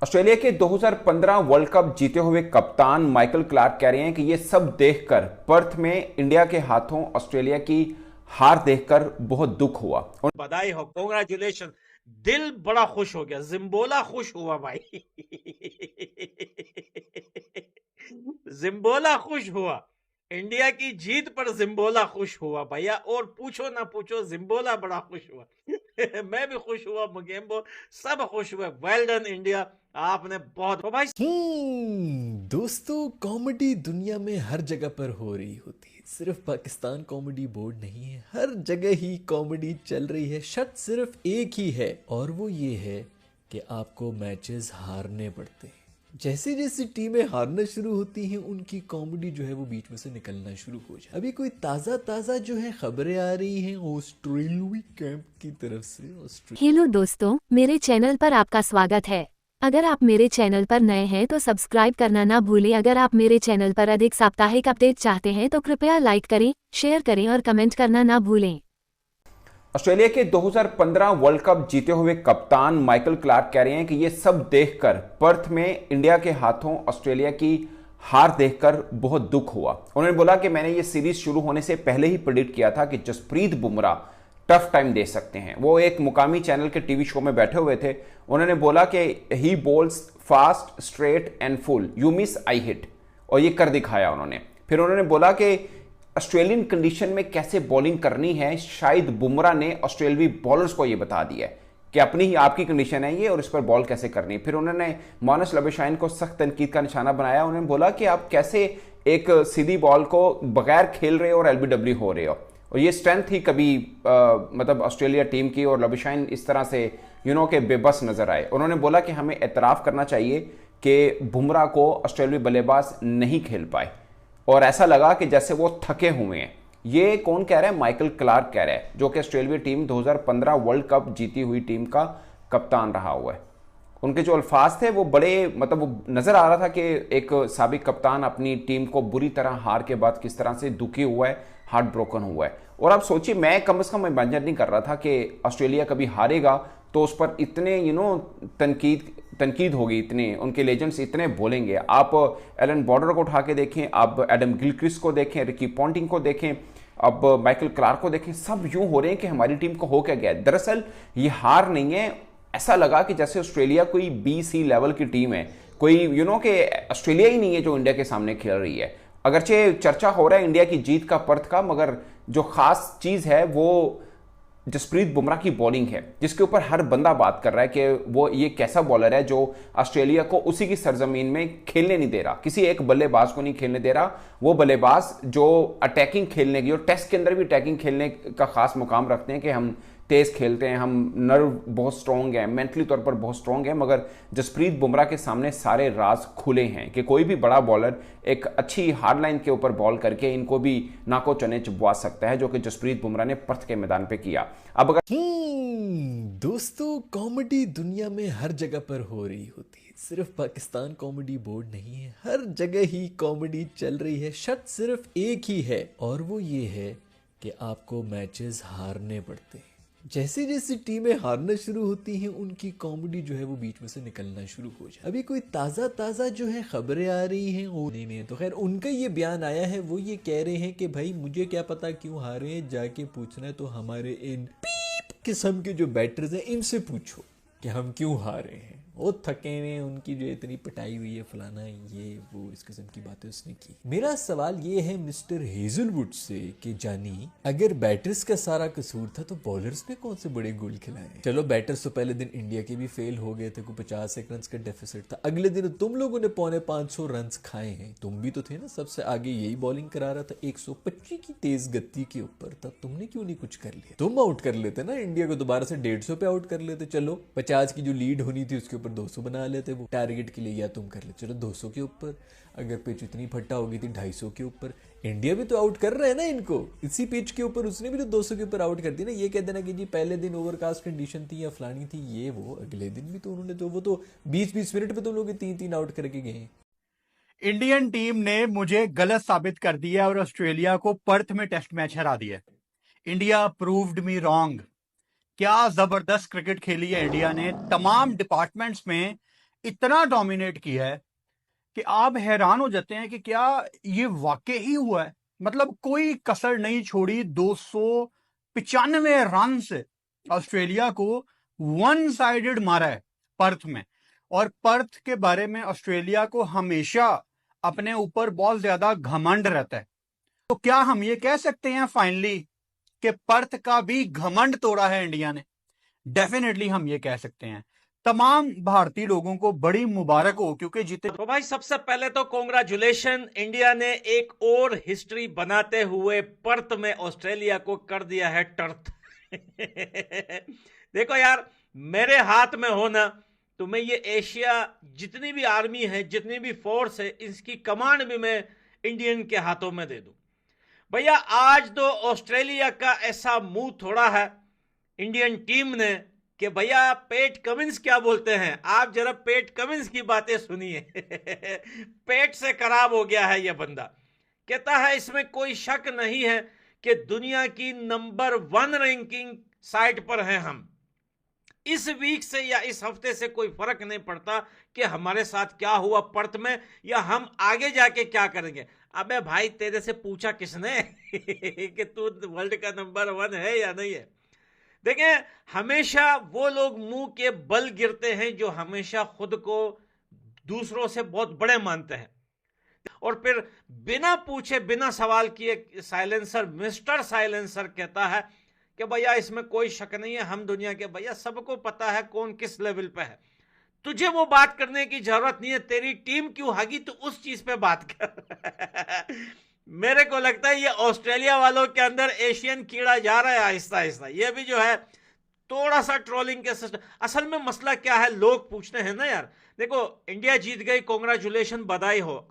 Australia के 2015 world cup जीते हुए कप्तान माइकल क्लार्क कह रहे हैं कि ये सब देखकर पर्थ में इंडिया के हाथों ऑस्ट्रेलिया की हार देखकर बहुत दुख हुआ। बधाई हो, कांग्रेचुलेशन। दिल बड़ा खुश हो गया, जिम्बोला खुश हुआ भाई। जिम्बोला खुश हुआ, इंडिया की जीत पर जिम्बोला खुश हुआ भैया। और पूछो ना पूछो, जिम्बोला बड़ा खुश हुआ। मैं भी खुश हुआ, मुगेम्बो, सब खुश हुए। वेल डन इंडिया, आपने बहुत ओ भाई। दोस्तों, कॉमेडी दुनिया में हर जगह पर हो रही होती है। सिर्फ पाकिस्तान कॉमेडी बोर्ड नहीं है, हर जगह ही कॉमेडी चल रही है। शर्त सिर्फ एक ही है और वो ये है कि आपको मैचेस हारने पड़ते हैं। जैसे जैसे टीमें हारना शुरू होती हैं, उनकी कॉमेडी जो है वो बीच में से निकलना शुरू हो जाए। अभी कोई ताज़ा ताज़ा जो है खबरें आ रही हैं ऑस्ट्रेलियाई कैंप की तरफ से। हेलो दोस्तों, मेरे चैनल पर आपका स्वागत है। अगर आप मेरे चैनल पर नए हैं तो सब्सक्राइब करना ना भूलें। अगर आप मेरे चैनल पर अधिक साप्ताहिक अपडेट चाहते हैं तो कृपया लाइक करें, शेयर करें और कमेंट करना ना भूलें। ऑस्ट्रेलिया के 2015 वर्ल्ड कप जीते हुए कप्तान माइकल क्लार्क कह रहे हैं कि ये सब देखकर पर्थ में इंडिया के हाथों ऑस्ट्रेलिया की हार देखकर बहुत दुख हुआ। उन्होंने बोला कि मैंने ये सीरीज शुरू होने से पहले ही प्रेडिक्ट किया था कि जसप्रीत बुमराह टफ टाइम दे सकते हैं। वो एक मुकामी चैनल के टीवी शो में बैठे हुए थे। उन्होंने बोला कि he bowls fast, straight and full, you miss I hit, और ये कर दिखाया उन्होंने। फिर उन्होंने बोला कि ऑस्ट्रेलियन कंडीशन में कैसे बॉलिंग करनी है, शायद बुमराह ने ऑस्ट्रेलियाई बॉलर्स को ये बता दिया है कि अपनी ही आपकी कंडीशन है ये और इस पर बॉल कैसे करनी है। फिर उन्होंने मानस लबेशाइन को सख्त तनकीद का निशाना बनाया। उन्होंने बोला कि आप कैसे एक सीधी बॉल को बगैर खेल रहे हो और एलबीडब्ल्यू हो रहे हो, और ये स्ट्रेंथ थी कभी मतलब ऑस्ट्रेलिया टीम की, और लबेशाइन इस तरह से के बेबस नजर आए। उन्होंने बोला कि हमें एतराफ़ करना चाहिए कि बुमराह को ऑस्ट्रेलियाई बल्लेबाज नहीं खेल पाए और ऐसा लगा कि जैसे वो थके हुए हैं। ये कौन कह रहा है? माइकल क्लार्क कह रहा है, जो कि ऑस्ट्रेलिया टीम 2015 वर्ल्ड कप जीती हुई टीम का कप्तान रहा हुआ है। उनके जो अल्फाज थे वो बड़े मतलब वो नजर आ रहा था कि एक साबिक कप्तान अपनी टीम को बुरी तरह हार के बाद किस तरह से दुखी हुआ है, हार्ट ब्रोकन हुआ है। और आप सोचिए, मैं कम से कम इमेजिन नहीं कर रहा था कि ऑस्ट्रेलिया कभी हारेगा तो उस पर इतने तनकीद होगी, इतने उनके लेजेंड्स इतने बोलेंगे। आप एलन बॉर्डर को उठा के देखें, आप एडम गिलक्रिस्ट को देखें, रिकी पॉन्टिंग को देखें, अब माइकल क्लार्क को देखें, सब यूं हो रहे हैं कि हमारी टीम को हो क्या गया। दरअसल ये हार नहीं है, ऐसा लगा कि जैसे ऑस्ट्रेलिया कोई BC लेवल की टीम है, कोई कि ऑस्ट्रेलिया ही नहीं है जो इंडिया के सामने खेल रही है। अगरचे चर्चा हो रहा है इंडिया की जीत का, पर्थ का, मगर जो खास चीज है वो जसप्रीत बुमराह की बॉलिंग है, जिसके ऊपर हर बंदा बात कर रहा है कि वो ये कैसा बॉलर है जो ऑस्ट्रेलिया को उसी की सरजमीन में खेलने नहीं दे रहा, किसी एक बल्लेबाज को नहीं खेलने दे रहा। वो बल्लेबाज जो अटैकिंग खेलने की और टेस्ट के अंदर भी अटैकिंग खेलने का खास मुकाम रखते हैं कि हम तेज खेलते हैं, हम नर्व बहुत स्ट्रॉन्ग है, मेंटली तौर पर बहुत स्ट्रॉन्ग है, मगर जसप्रीत बुमराह के सामने सारे राज खुले हैं कि कोई भी बड़ा बॉलर एक अच्छी हार्ड लाइन के ऊपर बॉल करके इनको भी नाको चने चुबवा सकता है, जो कि जसप्रीत बुमराह ने पर्थ के मैदान पे किया। अब अगर दोस्तों, कॉमेडी दुनिया में हर जगह पर हो रही होती है। सिर्फ पाकिस्तान कॉमेडी बोर्ड नहीं है, हर जगह ही कॉमेडी चल रही है। शर्त सिर्फ एक ही है और वो ये है कि आपको मैचेस हारने पड़ते हैं। जैसे जैसे टीमें हारना शुरू होती हैं, उनकी कॉमेडी जो है वो बीच में से निकलना शुरू हो जाए। अभी कोई ताज़ा ताज़ा जो है खबरें आ रही हैं वो नहीं तो खैर उनका ये बयान आया है। वो ये कह रहे हैं कि भाई मुझे क्या पता क्यों हारे हैं, जाके पूछना है तो हमारे इन पीप किस्म के जो बैटर्स हैं इनसे पूछो कि हम क्यों हारे हैं। वो थके हुए, उनकी जो इतनी पिटाई हुई है, फलाना ये वो, इस किस्म की बातें उसने की। मेरा सवाल ये है मिस्टर हेजलवुड से कि जानी, अगर बैटर्स का सारा कसूर था तो बॉलर्स ने कौन से बड़े गोल खिलाए? चलो बैटर्स तो पहले दिन इंडिया के भी फेल हो गए थे, कोई 51 रन का डेफिसिट था। अगले दिन तुम लोगों ने 450 रन खाए हैं, तुम भी तो थे ना सबसे आगे, यही बॉलिंग करा रहा था 125 की तेज गति के ऊपर। तब तुमने क्यों नहीं कुछ कर लिया? तुम आउट कर लेते ना इंडिया को, दोबारा से 150 पे आउट कर लेते। चलो 50 की जो लीड होनी थी उसके ऊपर 200 बना लेते वो टारगेट के लिए, या तुम कर ले चलो 200 के ऊपर। अगर पिच इतनी फट्टा हो गई थी 250 के ऊपर, इंडिया भी तो आउट कर रहा है ना इनको इसी पिच के ऊपर, उसने भी तो 200 के ऊपर आउट कर दिया ना। ये कह देना कि जी पहले दिन ओवरकास्ट कंडीशन थी या फलानी थी ये वो, अगले दिन भी तो उन्होंने तो वो तो 20-20 मिनट पे तो लोग 3-3 आउट करके गए। इंडियन टीम ने मुझे गलत साबित कर दिया और ऑस्ट्रेलिया को पर्थ में टेस्ट मैच हरा दिया। India proved me wrong. क्या जबरदस्त क्रिकेट खेली है इंडिया ने, तमाम डिपार्टमेंट्स में इतना डोमिनेट किया है कि आप हैरान हो जाते हैं कि क्या ये वाकई ही हुआ है। मतलब कोई कसर नहीं छोड़ी, 295 रन से ऑस्ट्रेलिया को वन साइडेड मारा है पर्थ में। और पर्थ के बारे में ऑस्ट्रेलिया को हमेशा अपने ऊपर बहुत ज्यादा घमंड रहता है। तो क्या हम ये कह सकते हैं फाइनली कि पर्थ का भी घमंड तोड़ा है इंडिया ने? डेफिनेटली हम ये कह सकते हैं। तमाम भारतीय लोगों को बड़ी मुबारक हो, क्योंकि जितने तो भाई सबसे पहले तो कॉन्ग्रेचुलेशन, इंडिया ने एक और हिस्ट्री बनाते हुए पर्थ में ऑस्ट्रेलिया को कर दिया है टर्थ। देखो यार, मेरे हाथ में हो ना तो मैं ये एशिया जितनी भी आर्मी है, जितनी भी फोर्स है, इसकी कमांड भी मैं इंडियन के हाथों में दे दूं। भैया आज तो ऑस्ट्रेलिया का ऐसा मुंह थोड़ा है इंडियन टीम ने कि भैया पेट कमिंस क्या बोलते हैं। आप जरा पेट कमिंस की बातें सुनिए। पेट से खराब हो गया है यह बंदा। कहता है इसमें कोई शक नहीं है कि दुनिया की नंबर 1 रैंकिंग साइट पर हैं हम। इस वीक से या इस हफ्ते से कोई फर्क नहीं पड़ता कि हमारे साथ क्या हुआ पर्थ में, या हम आगे जाके क्या करेंगे। अबे भाई तेरे से पूछा किसने कि तू वर्ल्ड का नंबर 1 है या नहीं है। देखें, हमेशा वो लोग मुंह के बल गिरते हैं जो हमेशा खुद को दूसरों से बहुत बड़े मानते हैं, और फिर बिना पूछे बिना सवाल किए साइलेंसर, मिस्टर साइलेंसर कहता है कि भैया इसमें कोई शक नहीं है, हम दुनिया के, भैया सबको पता है कौन किस लेवल पे है। तुझे वो बात करने की जरूरत नहीं है, तेरी टीम क्यों हागी, तू उस चीज पे बात कर। मेरे को लगता है ये ऑस्ट्रेलिया वालों के अंदर एशियन कीड़ा जा रहा है आहिस्ता आहिस्ता। ये भी जो है थोड़ा सा ट्रोलिंग के सिस्टम। असल में मसला क्या है, लोग पूछते हैं ना यार, देखो इंडिया जीत गई, कॉन्ग्रेचुलेशन, बधाई हो।